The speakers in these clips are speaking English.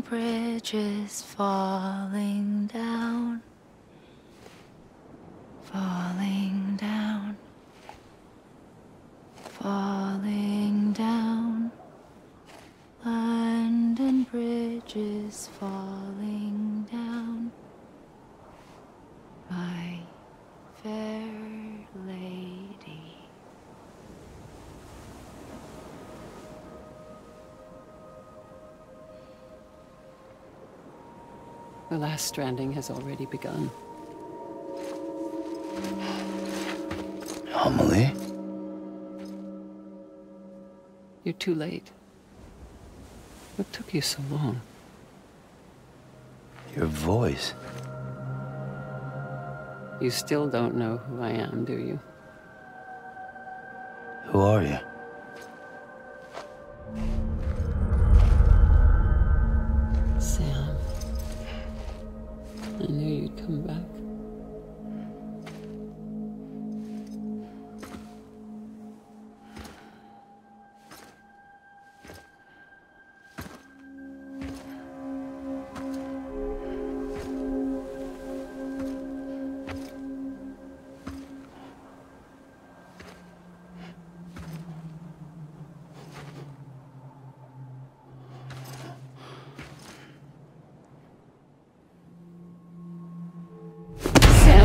bridges falling down, falling down, falling down. London Bridge is falling down, my fair lady. The last stranding has already begun. Amelie? You're too late. What took you so long? Your voice. You still don't know who I am, do you? Who are you? Sam. I knew you'd come back.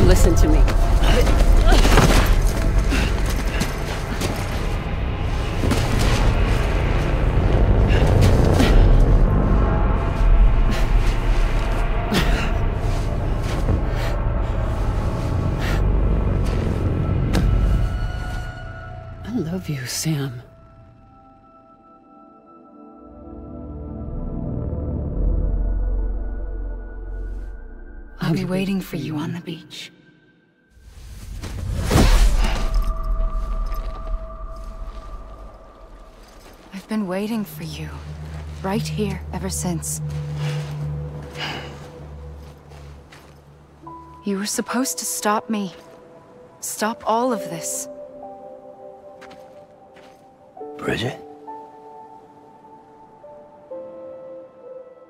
Listen to me. I love you, Sam. I'll be waiting for you on the beach. I've been waiting for you, right here, ever since. You were supposed to stop me. Stop all of this. Bridget?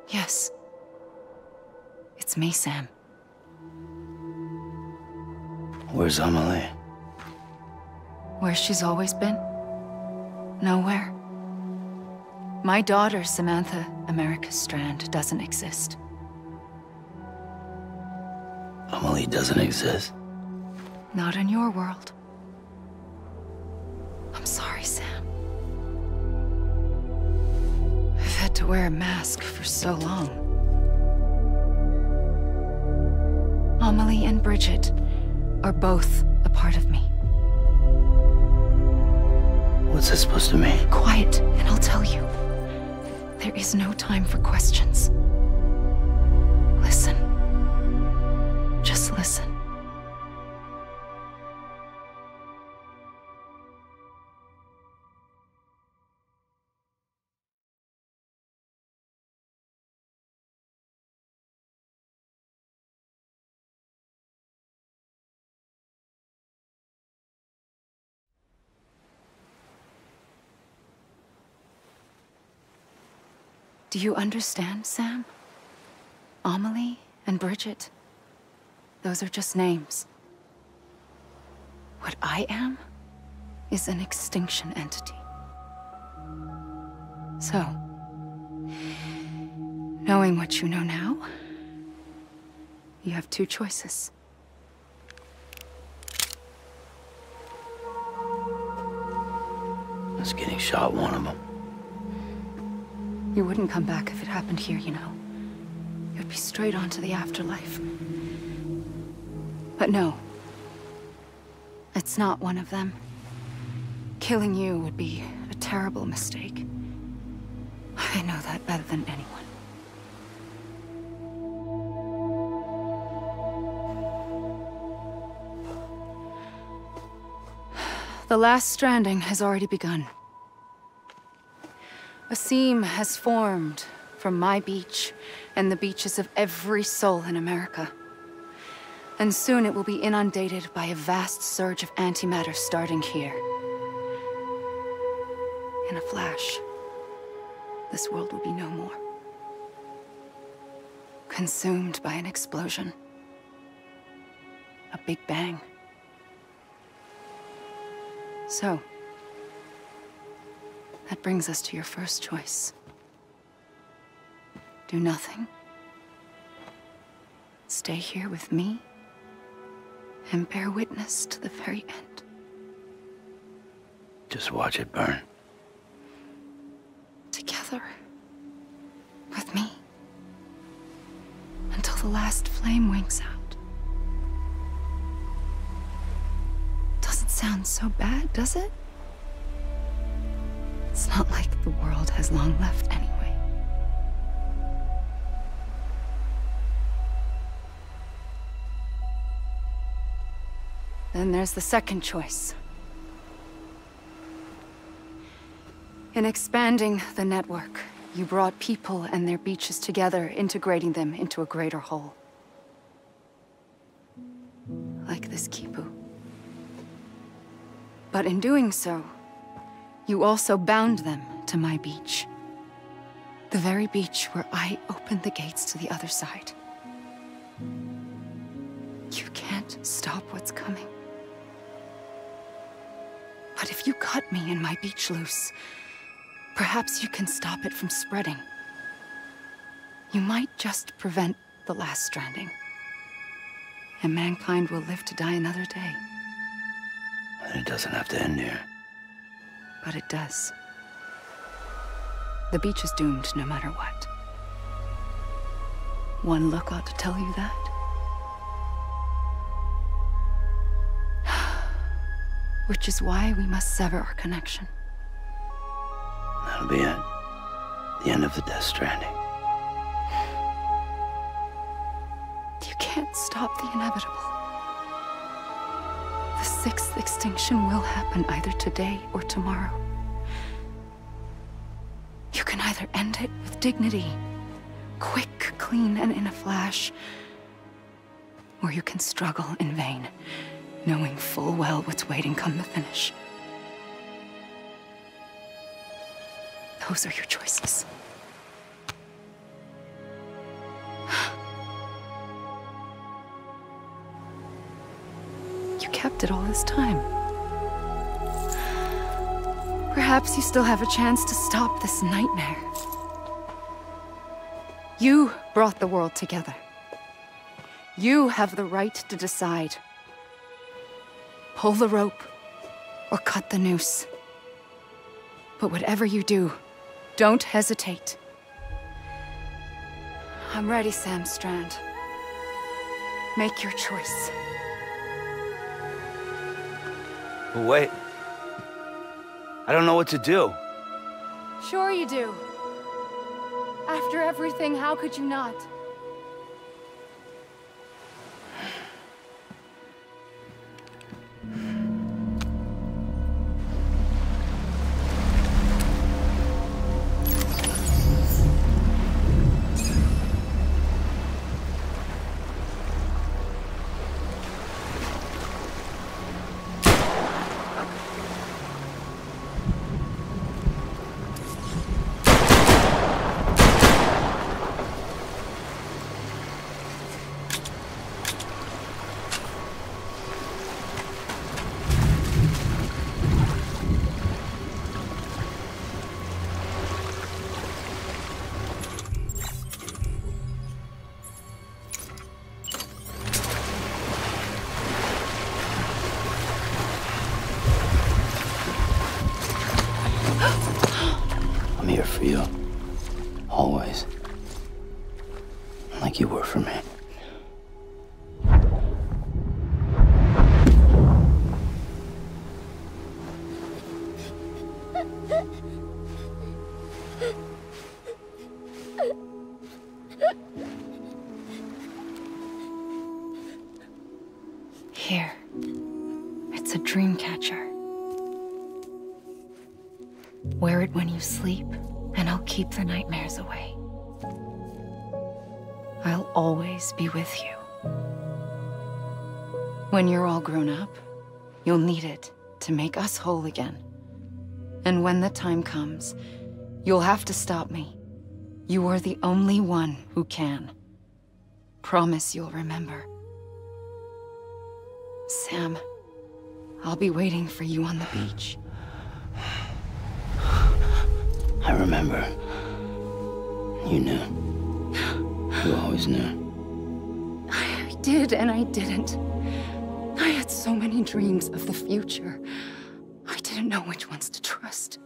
Yes. It's me, Sam. Where's Amelie? Where she's always been. Nowhere. My daughter, Samantha America Strand, doesn't exist. Amelie doesn't exist? Not in your world. I'm sorry, Sam. I've had to wear a mask for so long. Amelie and Bridget are both a part of me. What's that supposed to mean? Quiet, and I'll tell you. There is no time for questions. Listen. Just listen. Do you understand, Sam? Amelie and Bridget, those are just names. What I am is an extinction entity. So, knowing what you know now, you have two choices. Is getting shot one of them? You wouldn't come back if it happened here, you know. You'd be straight on to the afterlife. But no. It's not one of them. Killing you would be a terrible mistake. I know that better than anyone. The last stranding has already begun. A seam has formed from my beach and the beaches of every soul in America. And soon it will be inundated by a vast surge of antimatter starting here. In a flash, this world will be no more. consumed by an explosion. A big bang. So, that brings us to your first choice. Do nothing. Stay here with me and bear witness to the very end. Just watch it burn. Together. With me. Until the last flame winks out. Doesn't sound so bad, does it? It's not like the world has long left anyway. Then there's the second choice. In expanding the network, you brought people and their beaches together, integrating them into a greater whole. Like this Kipu. But in doing so, you also bound them to my beach. The very beach where I opened the gates to the other side. You can't stop what's coming. But if you cut me and my beach loose, perhaps you can stop it from spreading. You might just prevent the last stranding. And mankind will live to die another day. And it doesn't have to end here. But it does. The beach is doomed no matter what. One look ought to tell you that. Which is why we must sever our connection. That'll be it. The end of the Death Stranding. You can't stop the inevitable. The sixth extinction will happen either today or tomorrow. You can either end it with dignity, quick, clean, and in a flash, or you can struggle in vain, knowing full well what's waiting come the finish. Those are your choices. You kept it all this time. Perhaps you still have a chance to stop this nightmare. You brought the world together. You have the right to decide. Pull the rope or cut the noose. But whatever you do, don't hesitate. I'm ready, Sam Strand. Make your choice. Wait. I don't know what to do. Sure you do. After everything, how could you not? I'm here for you. Always. Like you were for me. Here. It's a dream catcher. Wear it when you sleep, and I'll keep the nightmares away. I'll always be with you. When you're all grown up, you'll need it to make us whole again. And when the time comes, you'll have to stop me. You are the only one who can. promise you'll remember. Sam, I'll be waiting for you on the beach. I remember. You knew. You always knew. I did and I didn't. I had so many dreams of the future. I didn't know which ones to trust.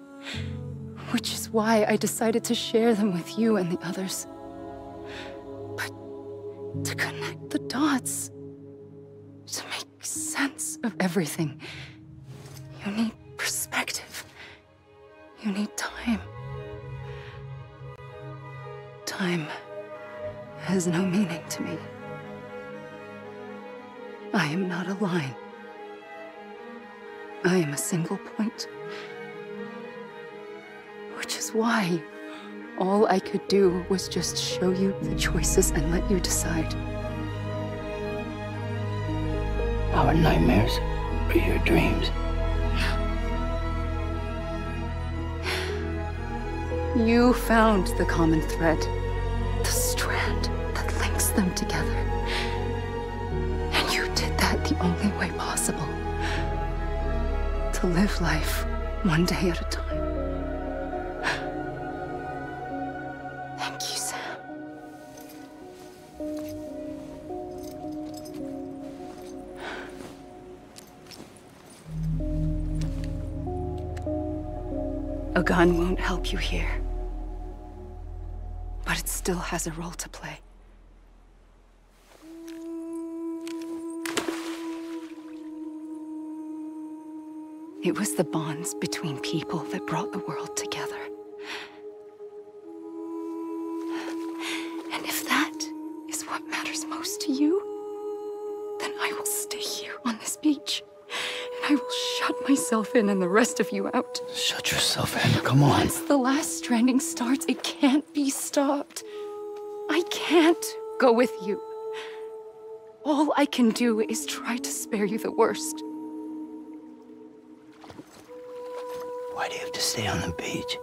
Which is why I decided to share them with you and the others. But to connect the dots, to make sense of everything, you need perspective. You need time. Time has no meaning to me. I am not a line. I am a single point. Which is why all I could do was just show you the choices and let you decide. Our nightmares or your dreams? You found the common thread, the strand that links them together. And you did that the only way possible. To live life one day at a time. Thank you, Sam. A gun won't help you here. But it still has a role to play. It was the bonds between people that brought the world together. And if that is what matters most to you, then I will stay here on this beach. And I will shut myself in and the rest of you out. Shut yourself in, come on. Once the last stranding starts, it can't be stopped. I can't go with you. All I can do is try to spare you the worst. Why do you have to stay on the beach?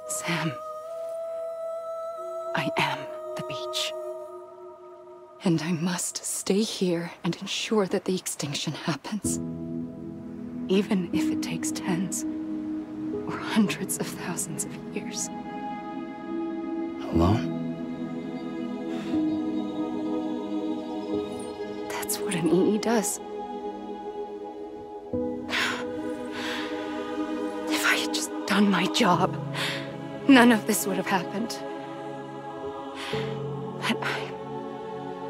Sam, I am the beach. And I must stay here and ensure that the extinction happens. Even if it takes tens or hundreds of thousands of years. Alone? That's what an EE does. If I had just done my job, none of this would have happened. But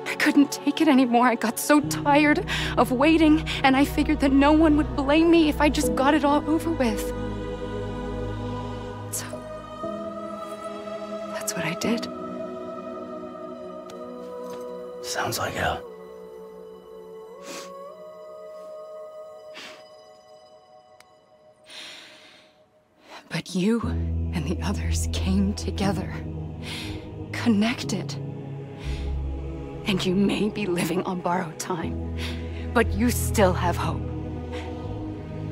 I couldn't take it anymore. I got so tired of waiting, and I figured that no one would blame me if I just got it all over with. So, that's what I did. Sounds like hell. But you and the others came together, connected. And you may be living on borrowed time, but you still have hope.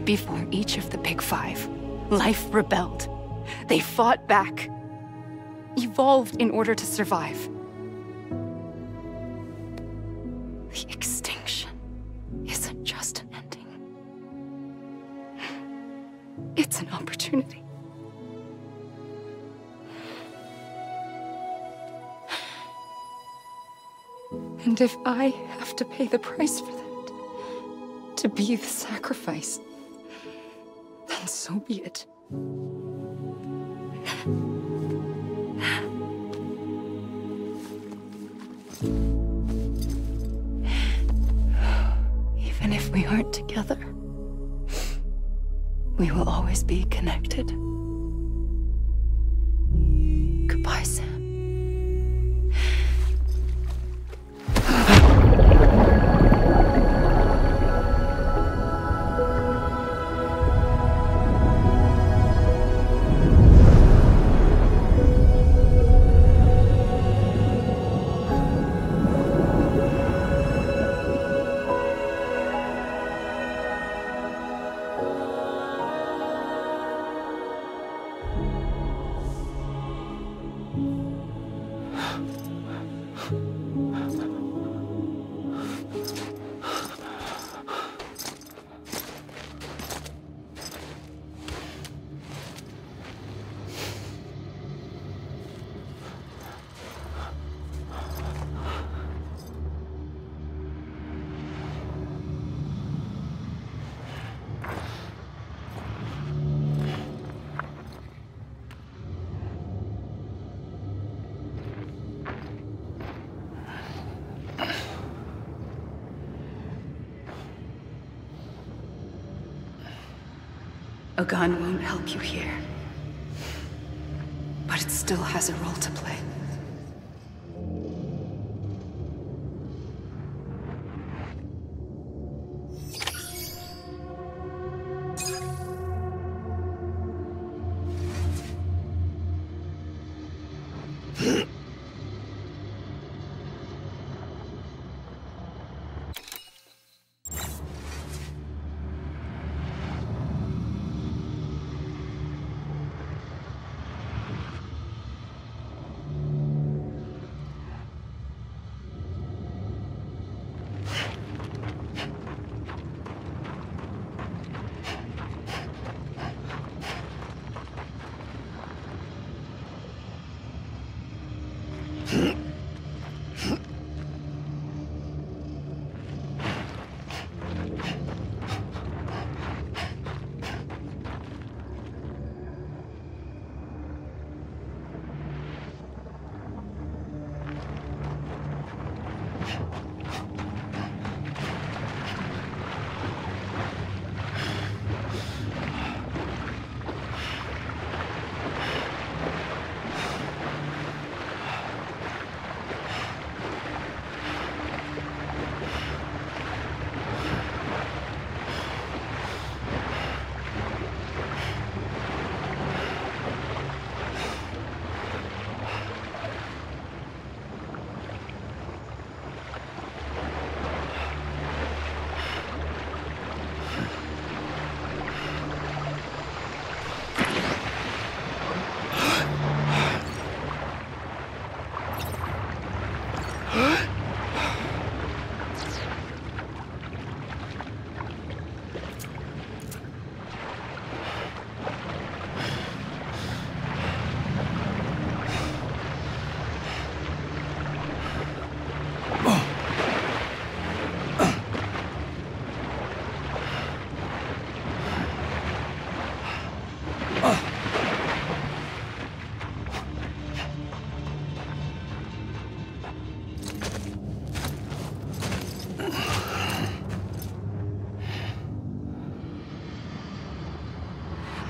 Before each of the Big Five, life rebelled. They fought back, evolved in order to survive. The extinction isn't just an ending. It's an opportunity. And if I have to pay the price for that, to be the sacrifice, then so be it. Even if we aren't together, we will always be connected. Goodbye, Sam. A gun won't help you here. But it still has a role to play.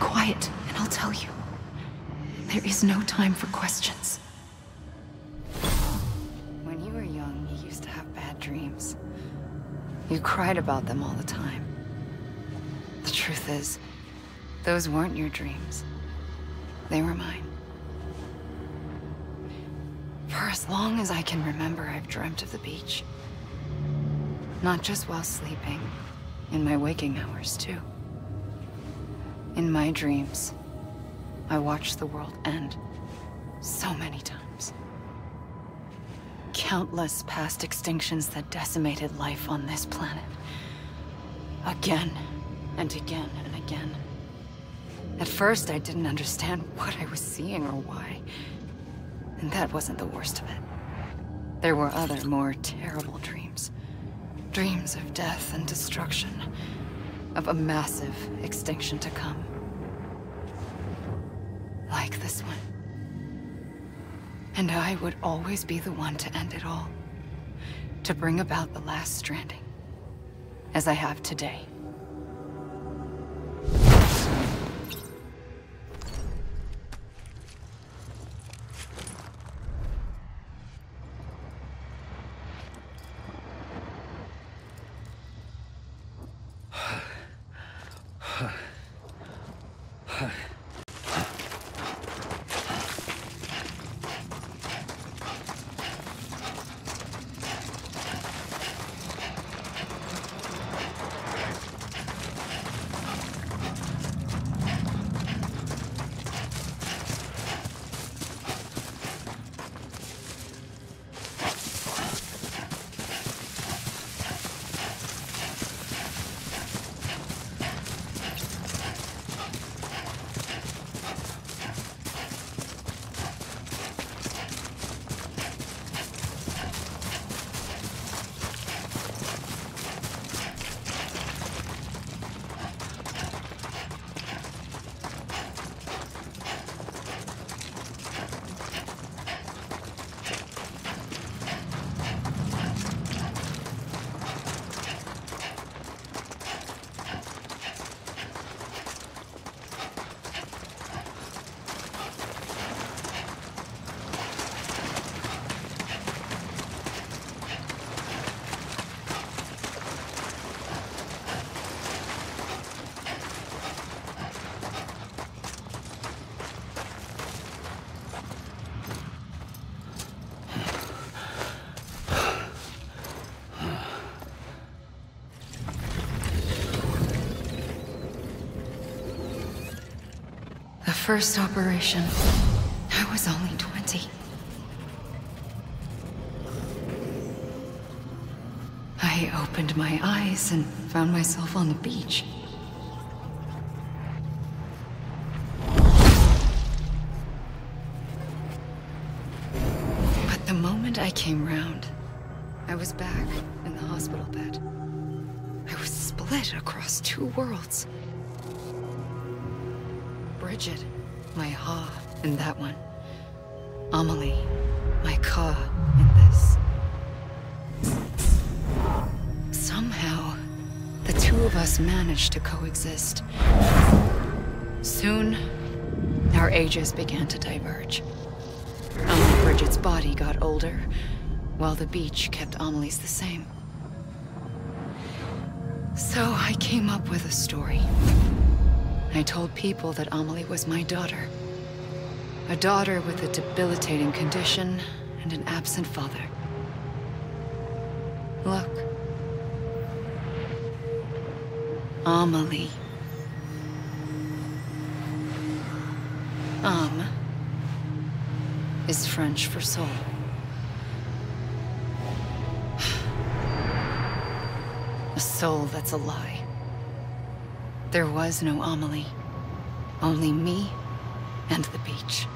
Quiet, and I'll tell you. There is no time for questions. When you were young, you used to have bad dreams. You cried about them all the time. The truth is, those weren't your dreams. They were mine. For as long as I can remember, I've dreamt of the beach. Not just while sleeping, in my waking hours, too. In my dreams, I watched the world end so many times. Countless past extinctions that decimated life on this planet. Again and again and again. At first, I didn't understand what I was seeing or why. And that wasn't the worst of it. There were other, more terrible dreams. Dreams of death and destruction. Of a massive extinction to come. Like this one. And I would always be the one to end it all. To bring about the last stranding. As I have today. first operation, I was only 20. I opened my eyes and found myself on the beach. But the moment I came round, I was back in the hospital bed. I was split across two worlds. Bridget, my Ha in that one. Amelie, my Ka in this. Somehow, the two of us managed to coexist. Soon, our ages began to diverge. Bridget's body got older, while the beach kept Amelie's the same. So I came up with a story. I told people that Amelie was my daughter. A daughter with a debilitating condition and an absent father. Look. Amelie. Âme is French for soul. A soul that's a lie. There was no Amelie. Only me and the beach.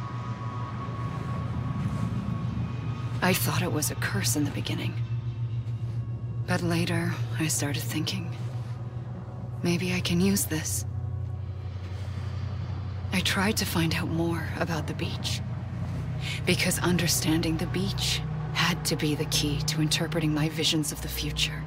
I thought it was a curse in the beginning. But later, I started thinking, maybe I can use this. I tried to find out more about the beach. Because understanding the beach had to be the key to interpreting my visions of the future.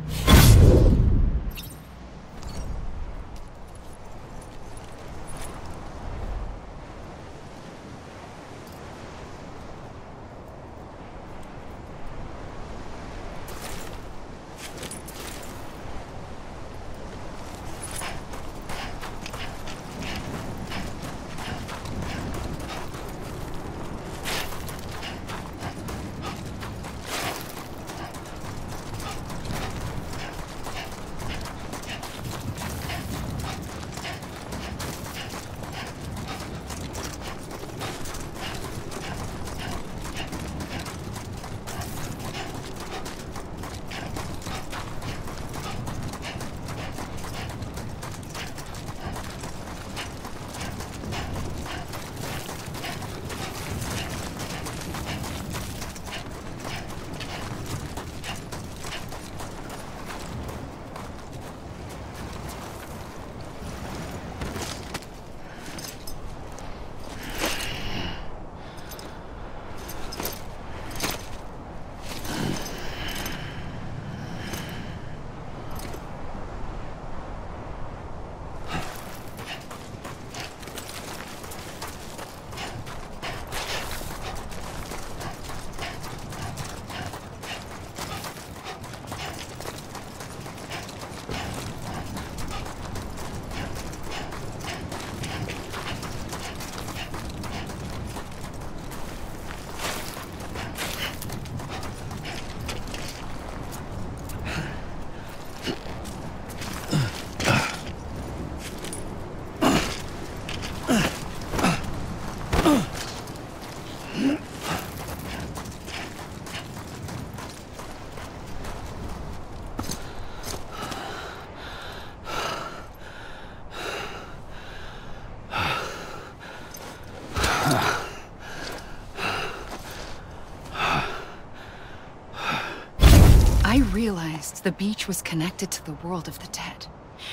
I realized the beach was connected to the world of the dead,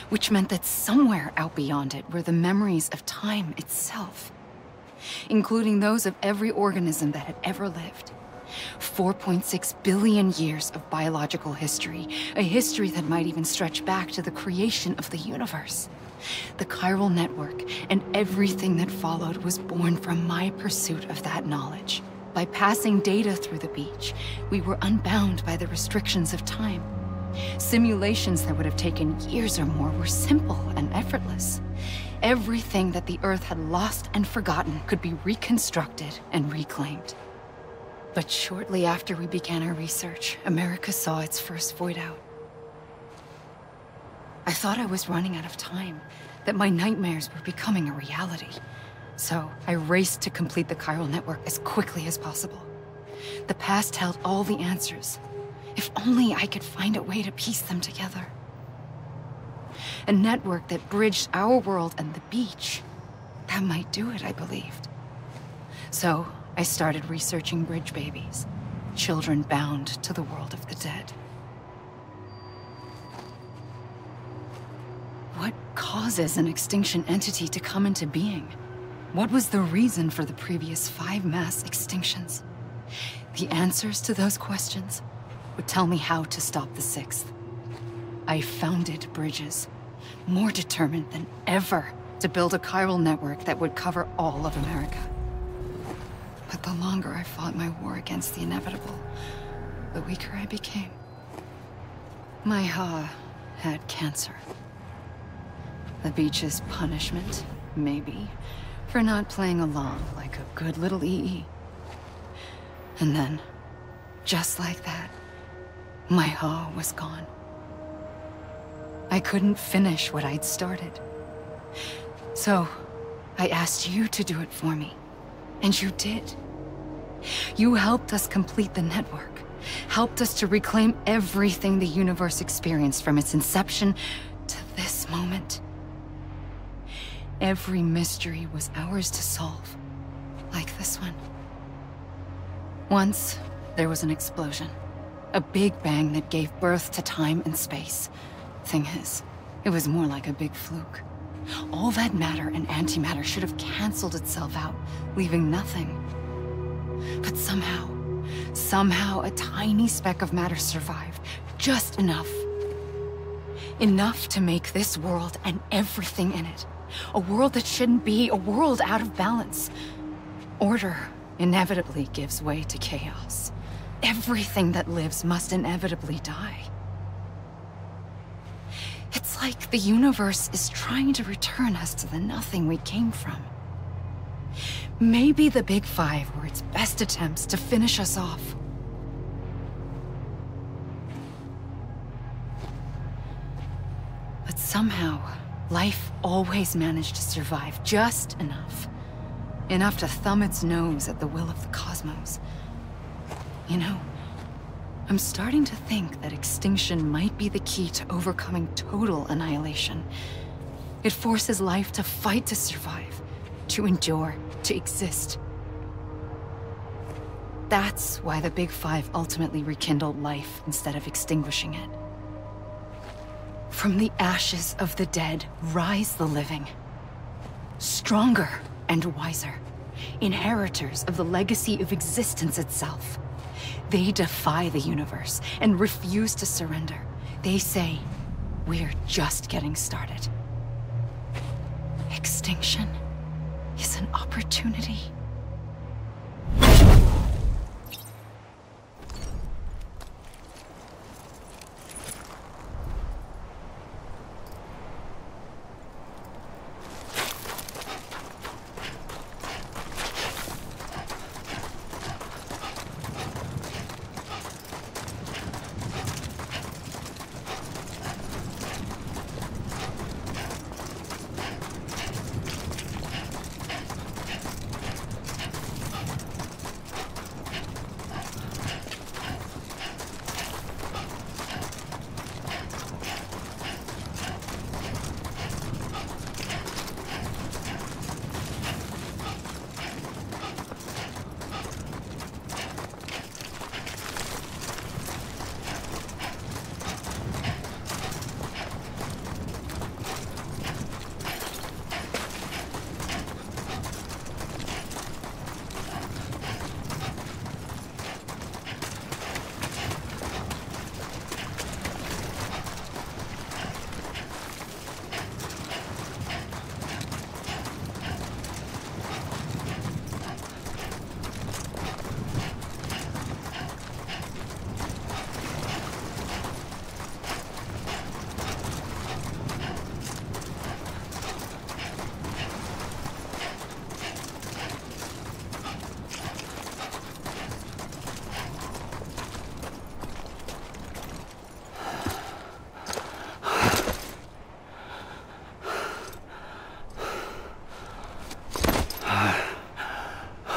which meant that somewhere out beyond it were the memories of time itself, including those of every organism that had ever lived. 4.6 billion years of biological history, a history that might even stretch back to the creation of the universe. The chiral network and everything that followed was born from my pursuit of that knowledge. By passing data through the beach, we were unbound by the restrictions of time. Simulations that would have taken years or more were simple and effortless. Everything that the Earth had lost and forgotten could be reconstructed and reclaimed. But shortly after we began our research, America saw its first void out. I thought I was running out of time, that my nightmares were becoming a reality. So I raced to complete the chiral network as quickly as possible. The past held all the answers. If only I could find a way to piece them together. A network that bridged our world and the beach. That might do it, I believed. So I started researching bridge babies, children bound to the world of the dead. What causes an extinction entity to come into being? What was the reason for the previous 5 mass extinctions? The answers to those questions would tell me how to stop the 6th. I founded bridges, more determined than ever to build a chiral network that would cover all of America. But the longer I fought my war against the inevitable, the weaker I became. My Ha had cancer. The beach's punishment, maybe, for not playing along like a good little EE. And then, just like that, my Ha was gone. I couldn't finish what I'd started. So, I asked you to do it for me. And you did. You helped us complete the network. Helped us to reclaim everything the universe experienced from its inception to this moment. Every mystery was ours to solve. Like this one. Once, there was an explosion. A big bang that gave birth to time and space. Thing is, it was more like a big fluke. All that matter and antimatter should have canceled itself out, leaving nothing. But somehow a tiny speck of matter survived. Just enough. Enough to make this world and everything in it. A world that shouldn't be, a world out of balance. Order inevitably gives way to chaos. Everything that lives must inevitably die. It's like the universe is trying to return us to the nothing we came from. Maybe the Big Five were its best attempts to finish us off. But somehow, life always managed to survive just enough. Enough to thumb its nose at the will of the cosmos. You know, I'm starting to think that extinction might be the key to overcoming total annihilation. It forces life to fight to survive, to endure, to exist. That's why the Big Five ultimately rekindled life instead of extinguishing it. From the ashes of the dead rise the living. Stronger and wiser. Inheritors of the legacy of existence itself. They defy the universe and refuse to surrender. They say, we're just getting started. Extinction is an opportunity.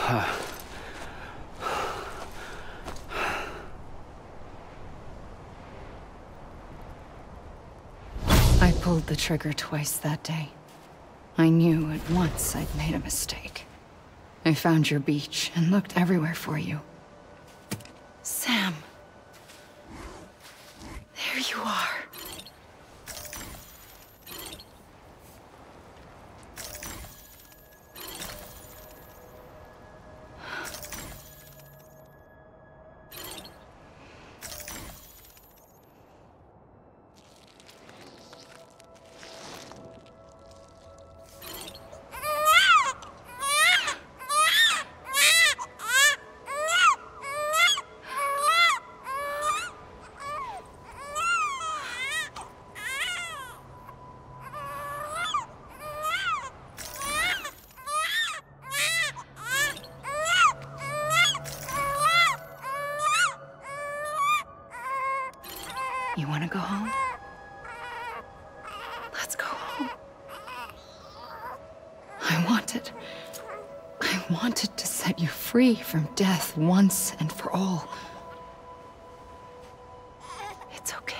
I pulled the trigger twice that day. I knew at once I'd made a mistake. I found your beach and looked everywhere for you. Sam. There you are. You want to go home? Let's go home. I wanted to set you free from death once and for all. It's okay.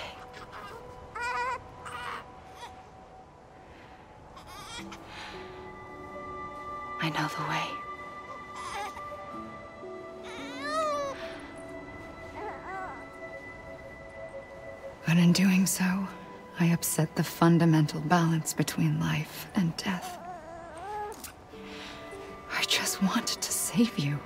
I know the way. But in doing so, I upset the fundamental balance between life and death. I just wanted to save you.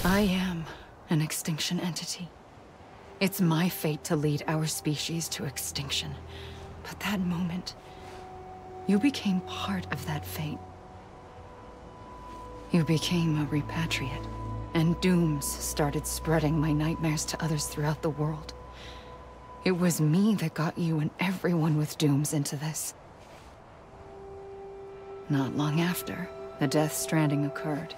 I am an extinction entity. It's my fate to lead our species to extinction. But that moment, you became part of that fate. You became a repatriate, and dooms started spreading my nightmares to others throughout the world. It was me that got you and everyone with dooms into this. Not long after, the Death Stranding occurred.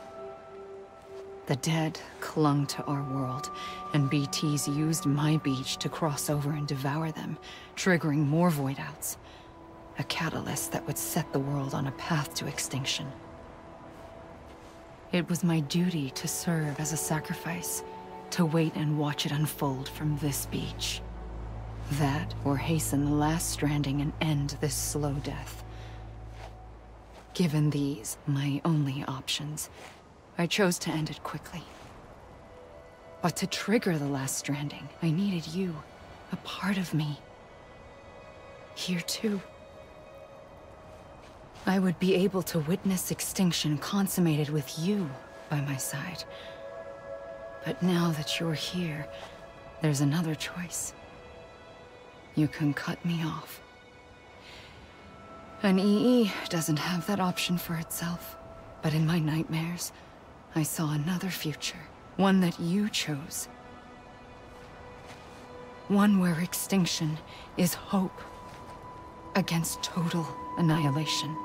The dead clung to our world, and BTs used my beach to cross over and devour them, triggering more void outs. A catalyst that would set the world on a path to extinction. It was my duty to serve as a sacrifice, to wait and watch it unfold from this beach. That, or hasten the last stranding and end this slow death. Given these, my only options, I chose to end it quickly. But to trigger the last stranding, I needed you, a part of me. Here too. I would be able to witness extinction consummated with you by my side. But now that you're here, there's another choice. You can cut me off. An EE doesn't have that option for itself. But in my nightmares, I saw another future. One that you chose. One where extinction is hope against total annihilation.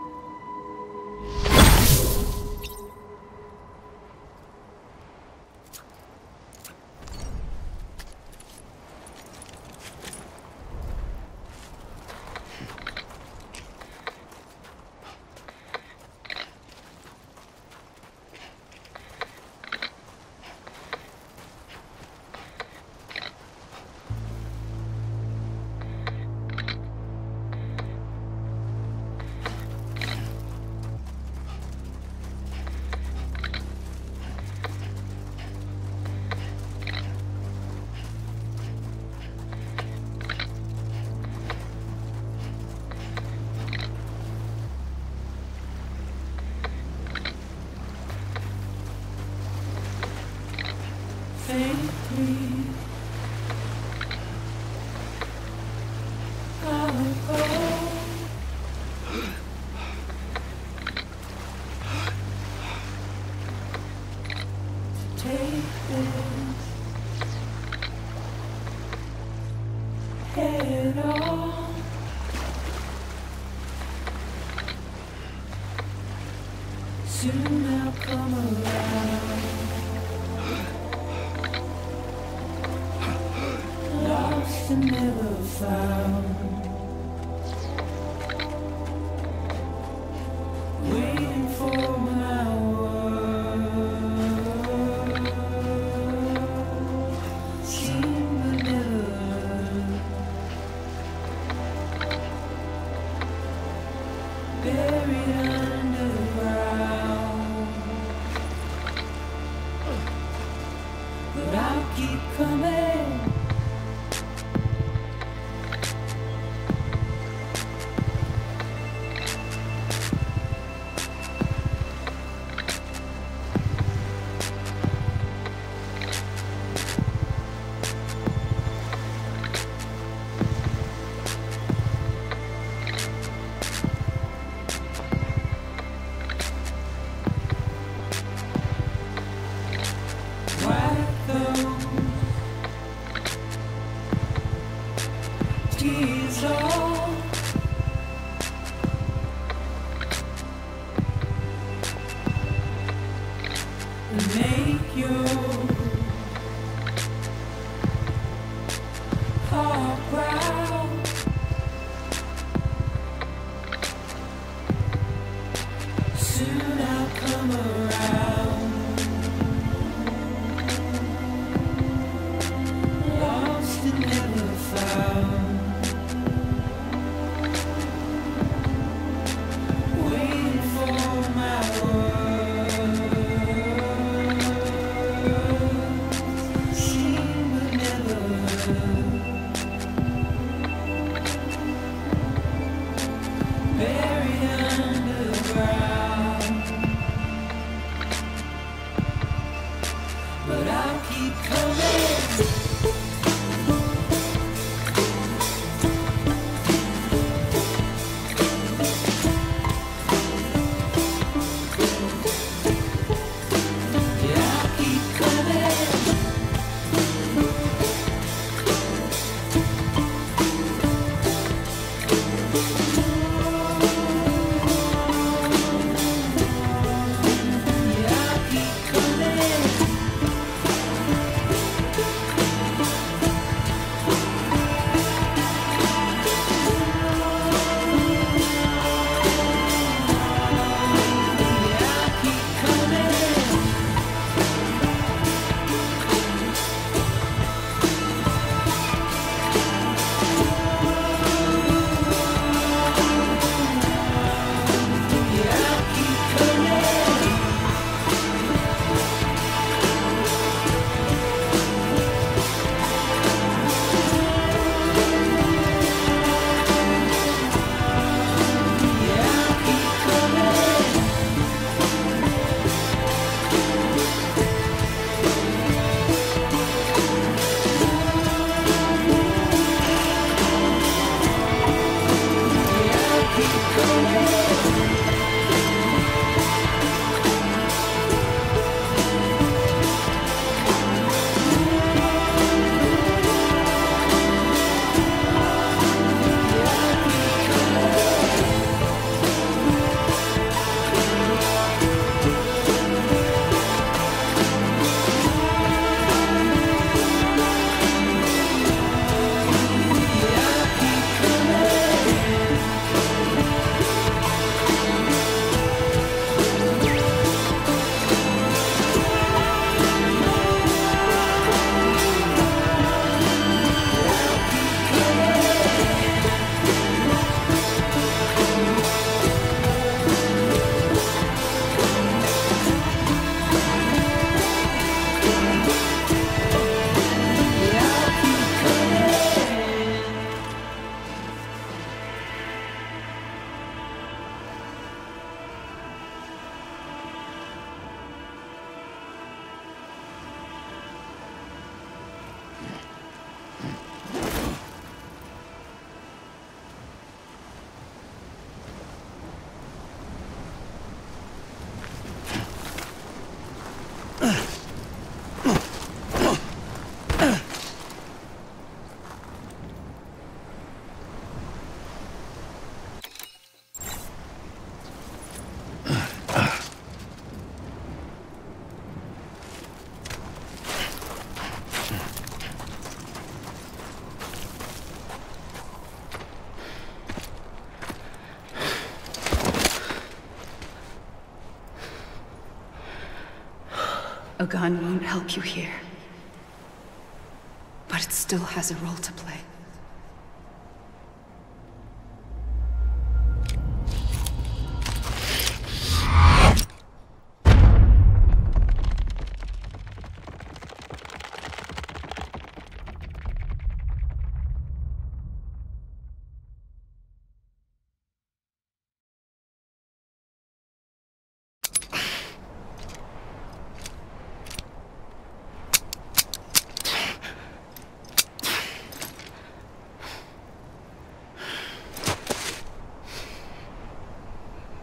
Soon I'll come around. and never found. Waiting for my word. Seen but never heard. Buried underground. But I'll keep coming. Wipe those tears off. And make your heart proud. Soon I'll come around. Lost and never found. Waiting for my word. Seen but never heard. Buried underground. But I'll keep coming. Yeah, I'll keep coming. Yeah, I'll keep coming. A gun won't help you here. But it still has a role to play.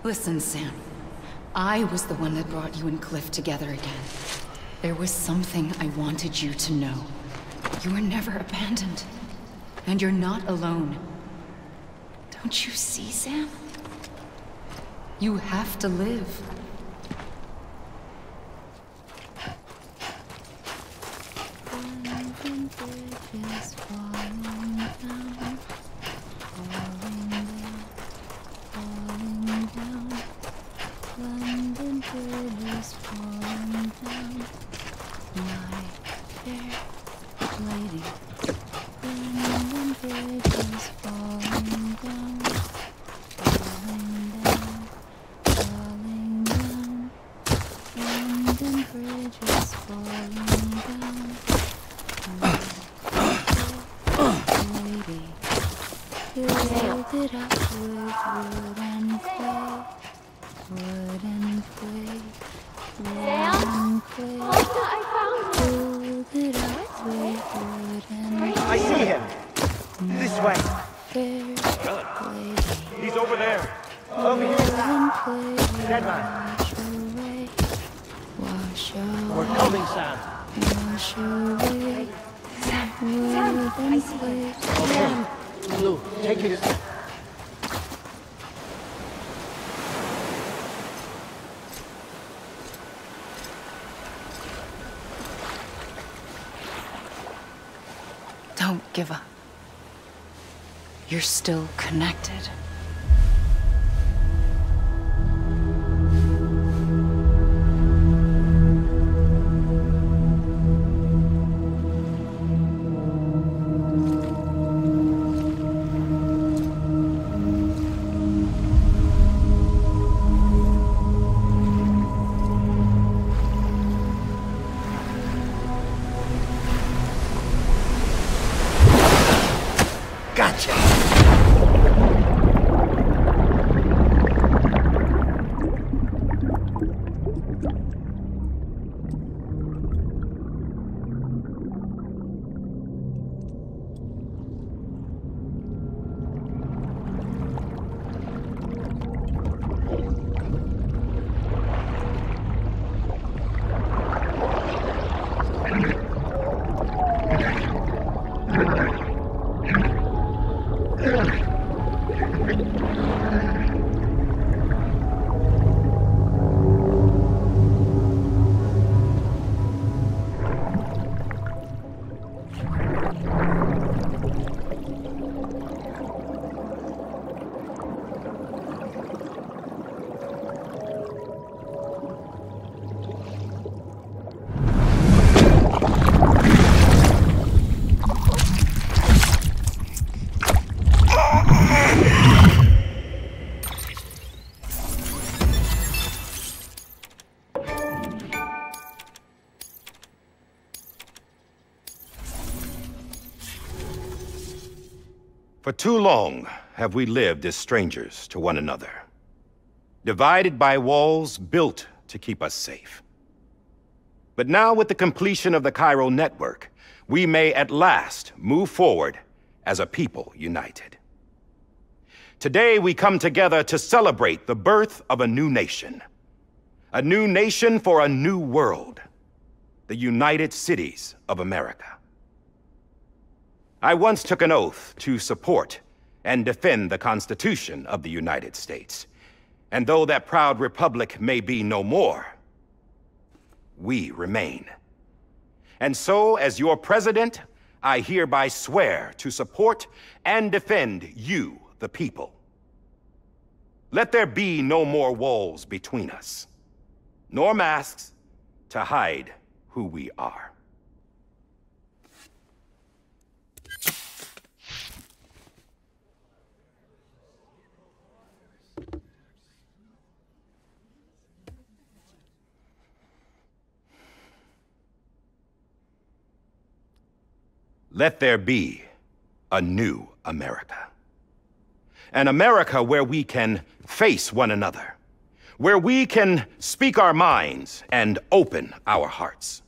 Listen, Sam. I was the one that brought you and Cliff together again. There was something I wanted you to know. You were never abandoned. And you're not alone. Don't you see, Sam? You have to live. I see him. This way. He's over there. Over here. Dead man. We're coming, Sam. Sam, I see you. Okay. Blue, take it. Don't give up. You're still connected. Gotcha. For too long have we lived as strangers to one another, divided by walls built to keep us safe. But now, with the completion of the Cairo network, we may at last move forward as a people united. Today, we come together to celebrate the birth of a new nation for a new world, the United Cities of America. I once took an oath to support and defend the Constitution of the United States. And though that proud republic may be no more, we remain. And so, as your president, I hereby swear to support and defend you, the people. Let there be no more walls between us, nor masks to hide who we are. Let there be a new America. An America where we can face one another, where we can speak our minds and open our hearts.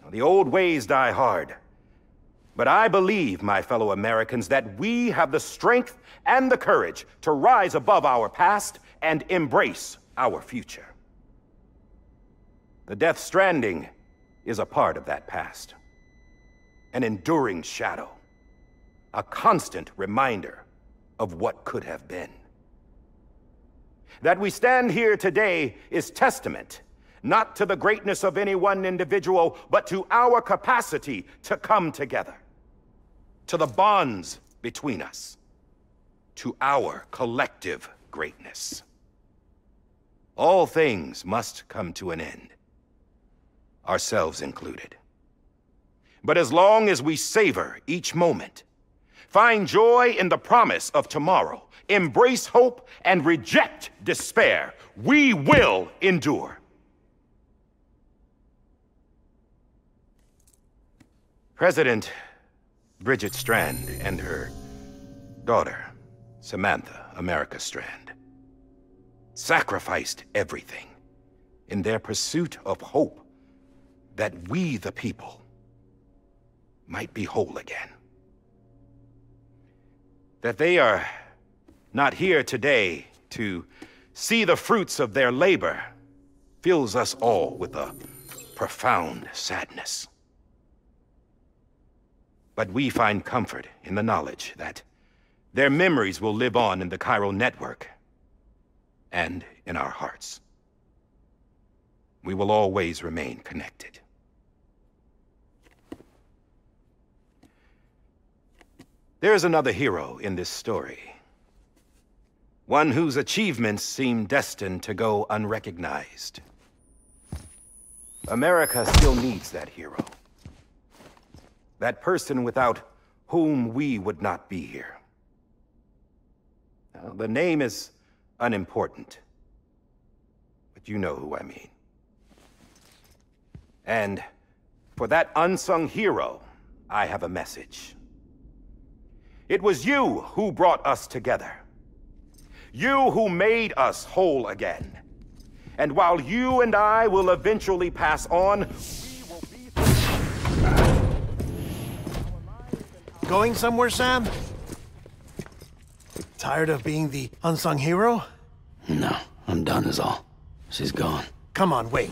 Now, the old ways die hard, but I believe, my fellow Americans, that we have the strength and the courage to rise above our past and embrace our future. The Death Stranding is a part of that past. An enduring shadow, a constant reminder of what could have been. That we stand here today is testament, not to the greatness of any one individual, but to our capacity to come together, to the bonds between us, to our collective greatness. All things must come to an end, ourselves included. But as long as we savor each moment, find joy in the promise of tomorrow, embrace hope, and reject despair, we will endure. President Bridget Strand and her daughter, Samantha America Strand, sacrificed everything in their pursuit of hope that we, the people, might be whole again. That they are not here today to see the fruits of their labor fills us all with a profound sadness. But we find comfort in the knowledge that their memories will live on in the chiral network and in our hearts. We will always remain connected. There's another hero in this story. One whose achievements seem destined to go unrecognized. America still needs that hero. That person without whom we would not be here. Now, the name is unimportant, but you know who I mean. And for that unsung hero, I have a message. It was you who brought us together. You who made us whole again. And while you and I will eventually pass on, we will be... Going somewhere, Sam? Tired of being the unsung hero? No, I'm done is all. She's gone. Come on, wait.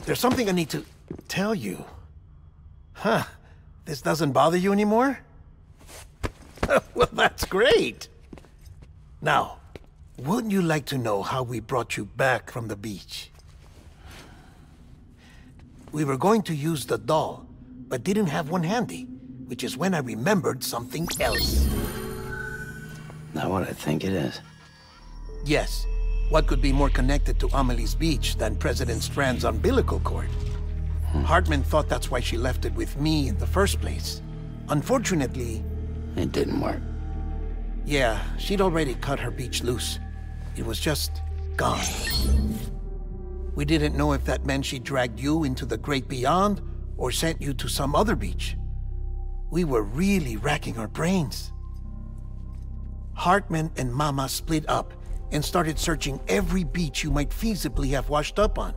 There's something I need to tell you. Huh. This doesn't bother you anymore? Well, that's great. Now, wouldn't you like to know how we brought you back from the beach? We were going to use the doll, but didn't have one handy, which is when I remembered something else. Not what I think it is. Yes. What could be more connected to Amelie's beach than President Strand's umbilical cord? Hartman thought that's why she left it with me in the first place. Unfortunately... It didn't work. Yeah, she'd already cut her beach loose. It was just gone. We didn't know if that meant she dragged you into the great beyond or sent you to some other beach. We were really racking our brains. Hartman and Mama split up and started searching every beach you might feasibly have washed up on.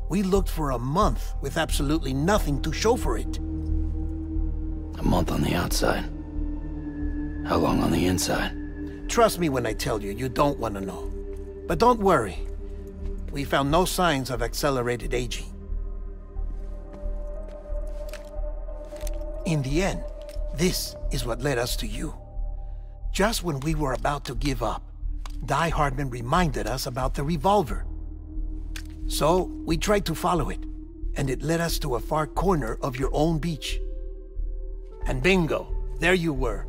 We looked for a month with absolutely nothing to show for it. A month on the outside. How long on the inside? Trust me when I tell you, you don't want to know. But don't worry. We found no signs of accelerated aging. In the end, this is what led us to you. Just when we were about to give up, Die Hartman reminded us about the revolver. So, we tried to follow it, and it led us to a far corner of your own beach. And bingo, there you were.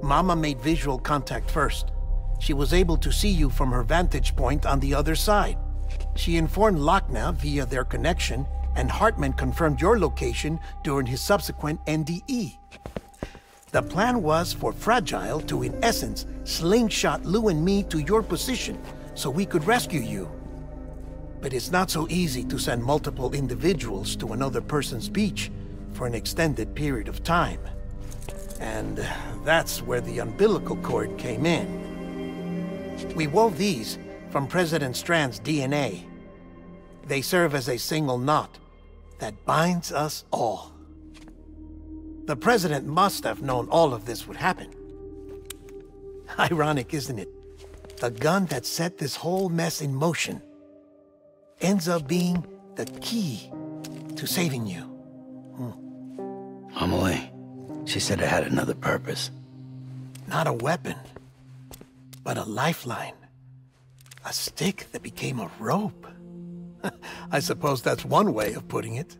Mama made visual contact first. She was able to see you from her vantage point on the other side. She informed Lochna via their connection, and Hartman confirmed your location during his subsequent NDE. The plan was for Fragile to, in essence, slingshot Lou and me to your position so we could rescue you. But it's not so easy to send multiple individuals to another person's beach for an extended period of time. And that's where the umbilical cord came in. We wove these from President Strand's DNA. They serve as a single knot that binds us all. The President must have known all of this would happen. Ironic, isn't it? The gun that set this whole mess in motion ends up being the key to saving you. Amelie, she said it had another purpose. Not a weapon, but a lifeline. A stick that became a rope. I suppose that's one way of putting it.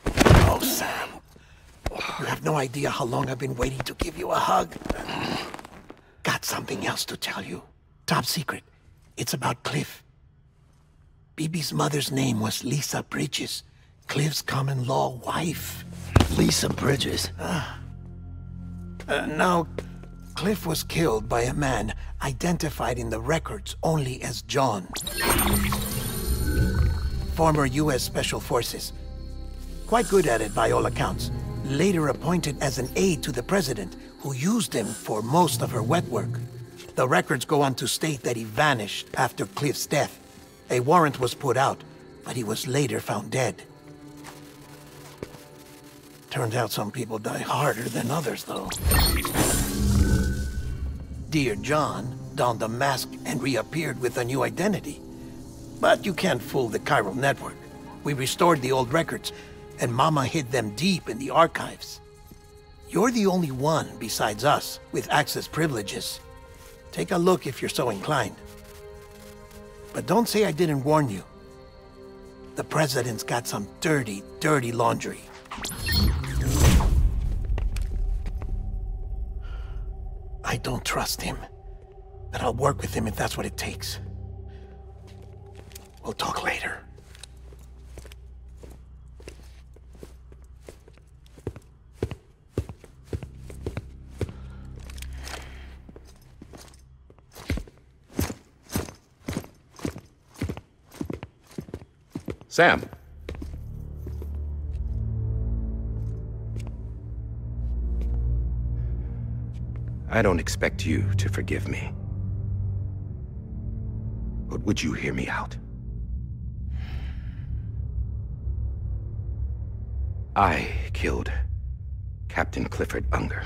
Oh, Sam. You have no idea how long I've been waiting to give you a hug. Got something else to tell you. Top secret. It's about Cliff. Bibi's mother's name was Lisa Bridges, Cliff's common-law wife. Lisa Bridges? Now, Cliff was killed by a man identified in the records only as John. Former U.S. Special Forces. Quite good at it by all accounts. Later appointed as an aide to the president, who used him for most of her wet work. The records go on to state that he vanished after Cliff's death. A warrant was put out, but he was later found dead. Turns out some people die harder than others, though. Dear John donned a mask and reappeared with a new identity. But you can't fool the chiral network. We restored the old records, and Mama hid them deep in the archives. You're the only one besides us with access privileges. Take a look if you're so inclined. But don't say I didn't warn you. The president's got some dirty, dirty laundry. I don't trust him, but I'll work with him if that's what it takes. We'll talk later. Sam. I don't expect you to forgive me. But would you hear me out? I killed Captain Clifford Unger.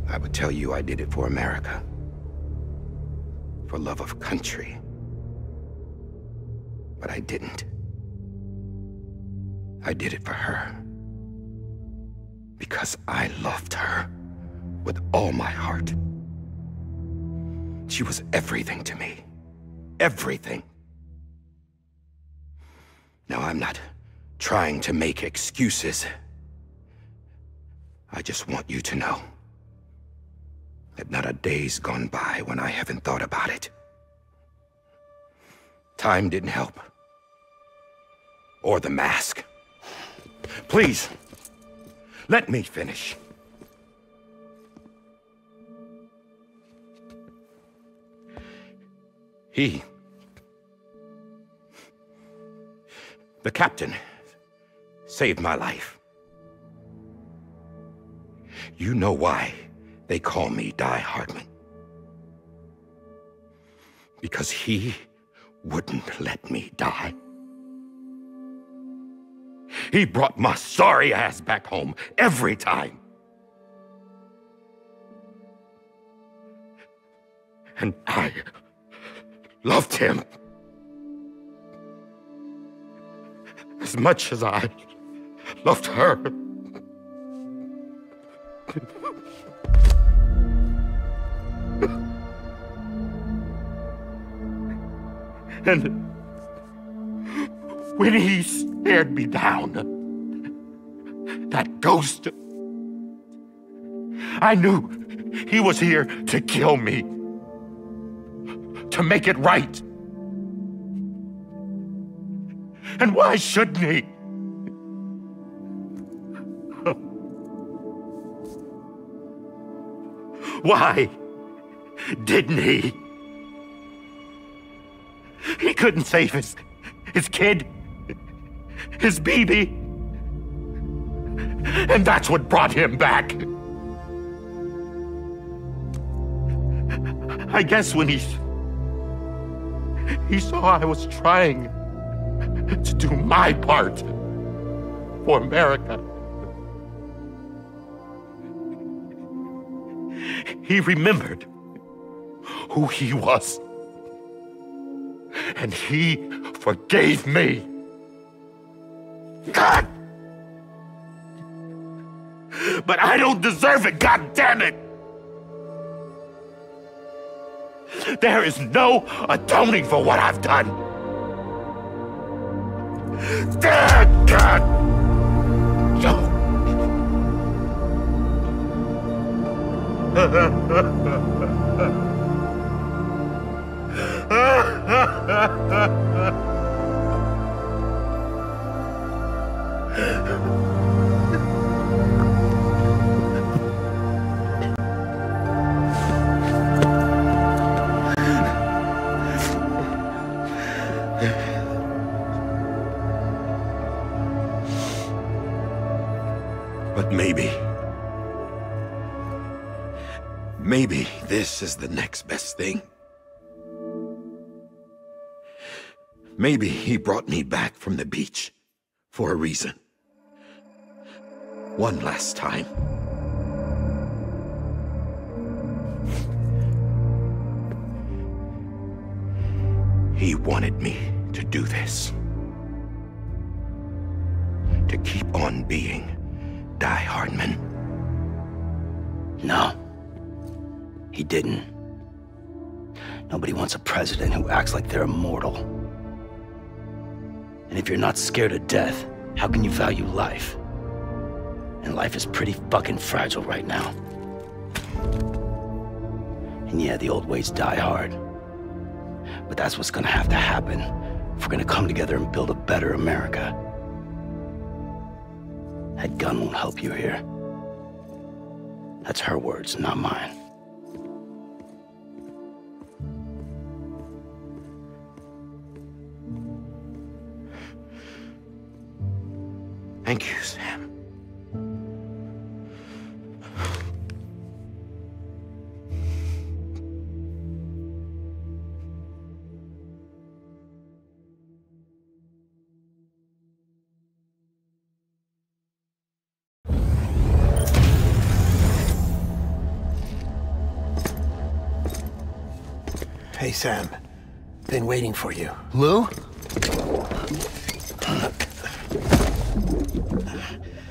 I would tell you I did it for America. For love of country. But I didn't. I did it for her. Because I loved her with all my heart. She was everything to me. Everything. Now, I'm not trying to make excuses. I just want you to know that not a day's gone by when I haven't thought about it. Time didn't help. Or the mask. Please, let me finish. The captain, saved my life. You know why they call me Die Hardman. Because he wouldn't let me die. He brought my sorry ass back home every time. And I loved him as much as I loved her. And when he stared me down, that ghost, I knew He was here to kill me. To make it right. And why shouldn't he? Why didn't he? He couldn't save his kid, his baby. And that's what brought him back. I guess when he saw I was trying to do my part for America, he remembered who he was. And he forgave me. God! But I don't deserve it, God damn it! There is no atoning for what I've done. God! But maybe this is the next best thing. Maybe he brought me back from the beach for a reason. One last time. He wanted me to do this. To keep on being Die Hardman. No. He didn't. Nobody wants a president who acts like they're immortal. And if you're not scared of death, how can you value life? And life is pretty fucking fragile right now. And yeah, the old ways die hard. But that's what's gonna have to happen if we're gonna come together and build a better America. That gun won't help you here. That's her words, not mine. Thank you, Sam. Hey, Sam. Been waiting for you. Lou?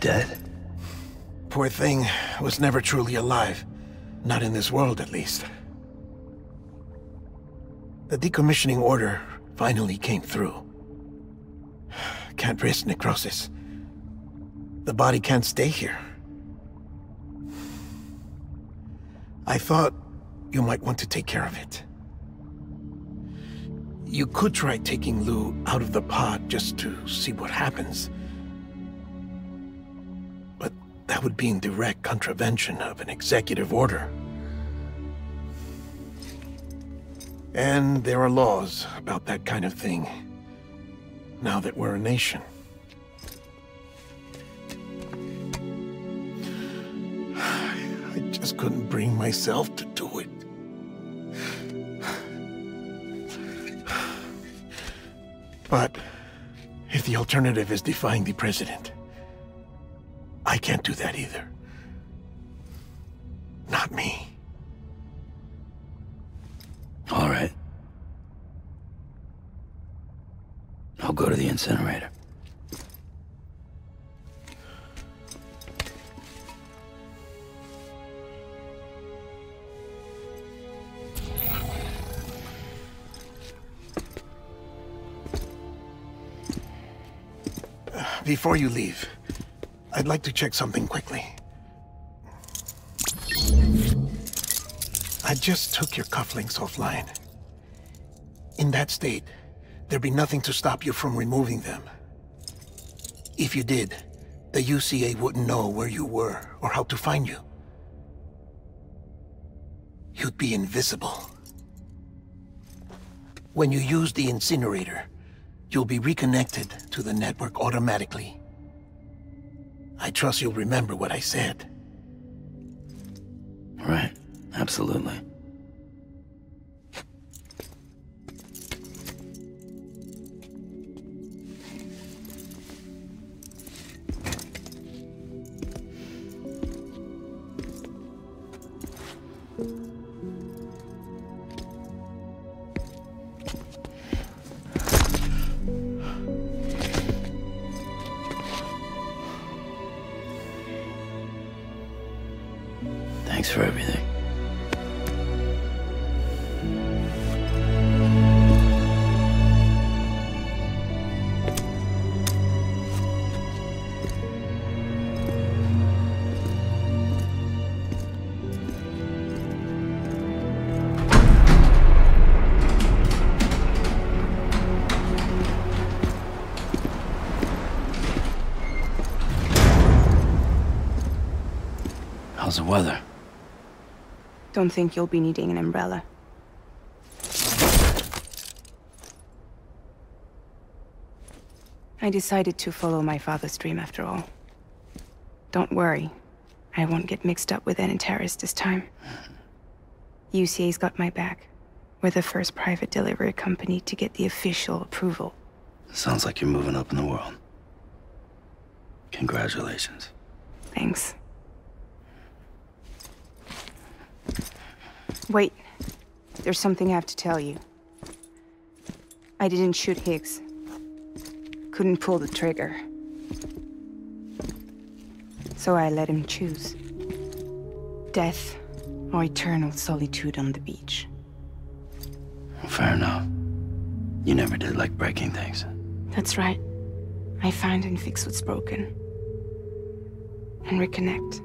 Dead? Poor thing was never truly alive. Not in this world, at least. The decommissioning order finally came through. Can't risk necrosis. The body can't stay here. I thought you might want to take care of it. You could try taking Lou out of the pod just to see what happens. But that would be in direct contravention of an executive order. And there are laws about that kind of thing, now that we're a nation. I just couldn't bring myself to do it. But if the alternative is defying the president, I can't do that either. Not me. All right. I'll go to the incinerator. Before you leave, I'd like to check something quickly. just took your cufflinks offline. In that state, there'd be nothing to stop you from removing them. If you did, the UCA wouldn't know where you were or how to find you. You'd be invisible. When you use the incinerator, you'll be reconnected to the network automatically. I trust you'll remember what I said. Right, absolutely. Thanks for everything. How's the weather? Don't think you'll be needing an umbrella. I decided to follow my father's dream after all. Don't worry, I won't get mixed up with any terrorists this time. UCA's got my back. We're the first private delivery company to get the official approval. Sounds like you're moving up in the world. Congratulations. Thanks. Wait, there's something I have to tell you. I didn't shoot Higgs. Couldn't pull the trigger. So I let him choose. Death or eternal solitude on the beach. Fair enough. You never did like breaking things. That's right. I find and fix what's broken. And reconnect.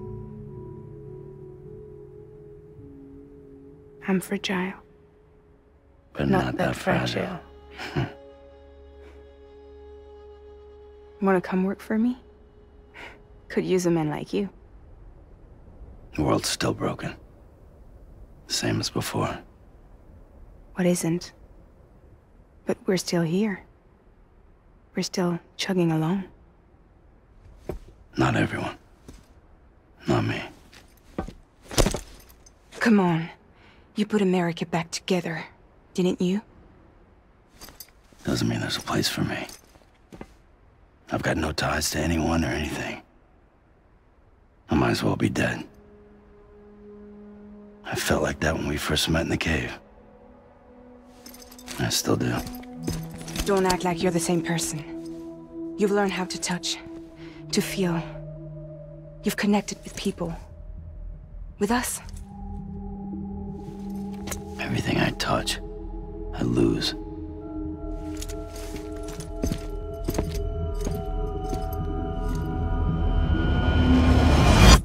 I'm fragile. But not that fragile. Wanna come work for me? Could use a man like you. The world's still broken. Same as before. What isn't? But we're still here. We're still chugging along. Not everyone. Not me. Come on. You put America back together, didn't you? Doesn't mean there's a place for me. I've got no ties to anyone or anything. I might as well be dead. I felt like that when we first met in the cave. I still do. Don't act like you're the same person. You've learned how to touch, to feel. You've connected with people. With us. Everything I touch, I lose.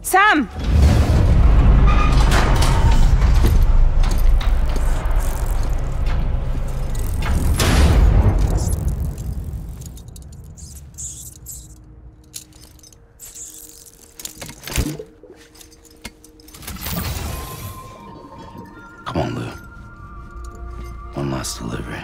Sam! Come on, Lou. One last delivery.